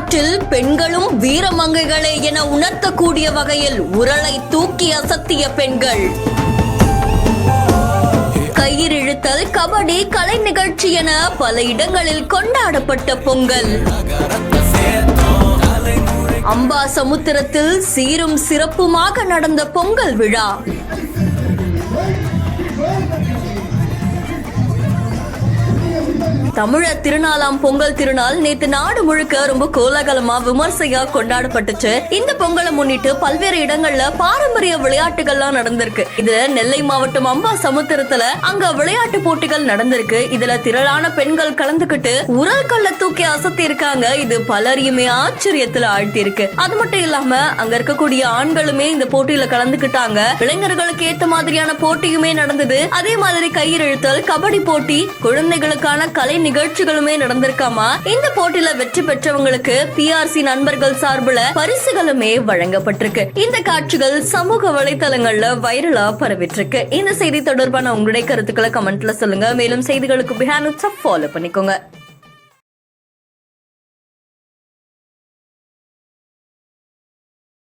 விளையாட்டில் பெண்களும் வீரமங்கைகளே என உணர்த்தக்கூடிய வகையில் உரலை தூக்கி அசத்திய பெண்கள். கயிறு இழுத்தல், கபடி, கலை நிகழ்ச்சி என பல இடங்களில் கொண்டாடப்பட்ட பொங்கல். அம்பாசமுத்திரத்தில் சீரும் சிறப்புமாக நடந்த பொங்கல் விழா. தமிழர் திருநாளாம் பொங்கல் திருநாள் நேத்து நாடு முழுக்க ரொம்ப கோலாகலமா விமர்சையா கொண்டாடப்பட்டுச்சு. இந்த பொங்கலை முன்னிட்டு பல்வேறு இடங்கள்ல பாரம்பரிய விளையாட்டுகள்லாம் நடந்திருக்கு. இதுல நெல்லை மாவட்டம் அம்பாசமுத்திரத்துல அங்க விளையாட்டு போட்டிகள் நடந்திருக்கு. இதுல திரளான பெண்கள் கலந்துகிட்டு உரல் கல்ல தூக்கி அசத்தி இருக்காங்க. இது பலரையுமே ஆச்சரியத்துல ஆழ்த்தி இருக்கு. அது மட்டும் இல்லாம அங்க இருக்கக்கூடிய ஆண்களுமே இந்த போட்டியில கலந்துகிட்டாங்க. இளைஞர்களுக்கு ஏத்த மாதிரியான போட்டியுமே நடந்தது. அதே மாதிரி கயிறு இழுத்தல், கபடி போட்டி, குழந்தைகளுக்கான கலை நிகழ்ச்சிகளுமே நடந்திருக்காமா. இந்த போட்டியில வெற்றி பெற்றவங்களுக்கு PRC நண்பர்கள் சார்பில் பரிசுகளுமே வழங்கப்பட்டிருக்கு. இந்த காட்சிகள் சமூக வலைதளங்கள்ல வைரலா பரவிட்டு இருக்கு. இந்த செய்தி தொடர்பான உங்களுடைய கருத்துக்களை கமெண்ட்ல சொல்லுங்க. மேலும் செய்திகளுக்கு ஃபாலோ பண்ணிக்கோங்க.